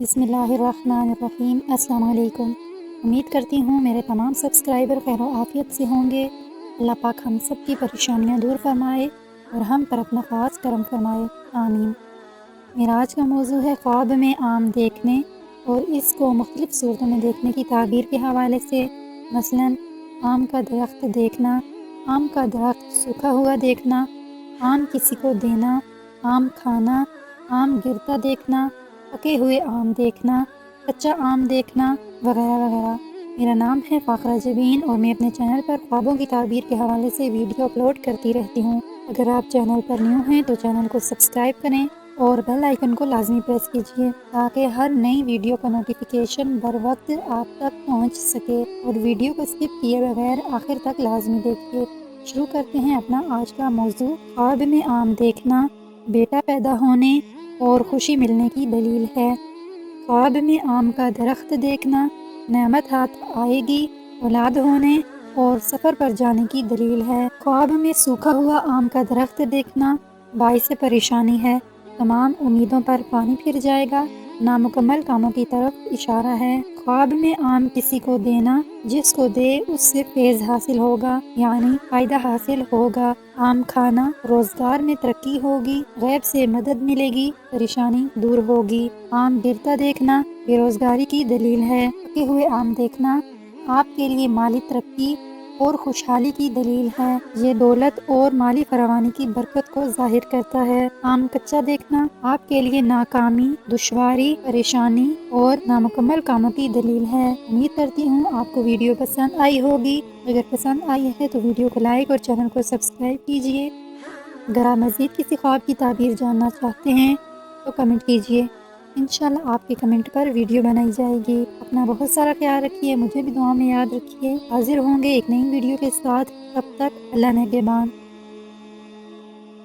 بسم اللہ الرحمن الرحیم۔ السلام علیکم۔ امید کرتی ہوں میرے تمام سبسکرائبر خیر و عافیت سے ہوں گے۔ اللہ پاک ہم سب کی پریشانیاں دور فرمائے اور ہم پر اپنا خاص کرم فرمائے، آمین۔ میرا آج کا موضوع ہے خواب میں آم دیکھنے اور اس کو مختلف صورتوں میں دیکھنے کی تعبیر کے حوالے سے۔ مثلاً آم کا درخت دیکھنا، آم کا درخت سوکھا ہوا دیکھنا، آم کسی کو دینا، آم کھانا، آم گرتا دیکھنا، پکے ہوئے آم دیکھنا، کچا آم دیکھنا، وغیرہ وغیرہ۔ میرا نام ہے فاخرہ جبین اور میں اپنے چینل پر خوابوں کی تعبیر کے حوالے سے ویڈیو اپلوڈ کرتی رہتی ہوں۔ اگر آپ چینل پر نیو ہیں تو چینل کو سبسکرائب کریں اور بیل آئیکن کو لازمی پریس کیجیے تاکہ ہر نئی ویڈیو کا نوٹیفیکیشن بر وقت آپ تک پہنچ سکے، اور ویڈیو کو اسکپ کیے بغیر آخر تک لازمی دیکھیے۔ شروع کرتے ہیں اپنا آج کا موضوع۔ خواب میں آم دیکھنا بیٹا پیدا ہونے اور خوشی ملنے کی دلیل ہے۔ خواب میں آم کا درخت دیکھنا نعمت ہاتھ آئے گی، اولاد ہونے اور سفر پر جانے کی دلیل ہے۔ خواب میں سوکھا ہوا آم کا درخت دیکھنا باعث پریشانی ہے، تمام امیدوں پر پانی پھر جائے گا، نامکمل کاموں کی طرف اشارہ ہے۔ خواب میں آم کسی کو دینا، جس کو دے اس سے فیض حاصل ہوگا، یعنی فائدہ حاصل ہوگا۔ آم کھانا روزگار میں ترقی ہوگی، غیب سے مدد ملے گی، پریشانی دور ہوگی۔ آم گرتا دیکھنا بے روزگاری کی دلیل ہے۔ پکے ہوئے آم دیکھنا آپ کے لیے مالی ترقی اور خوشحالی کی دلیل ہے، یہ دولت اور مالی فراوانی کی برکت کو ظاہر کرتا ہے۔ آم کچا دیکھنا آپ کے لیے ناکامی، دشواری، پریشانی اور نامکمل کاموں کی دلیل ہے۔ امید کرتی ہوں آپ کو ویڈیو پسند آئی ہوگی۔ اگر پسند آئی ہے تو ویڈیو کو لائک اور چینل کو سبسکرائب کیجیے۔ اگر آپ مزید کسی خواب کی تعبیر جاننا چاہتے ہیں تو کمنٹ کیجیے، انشاءاللہ آپ کے کمنٹ پر ویڈیو بنائی جائے گی۔ اپنا بہت سارا خیال رکھیے، مجھے بھی دعا میں یاد رکھیے۔ حاضر ہوں گے ایک نئی ویڈیو کے ساتھ، تب تک اللہ نگہبان۔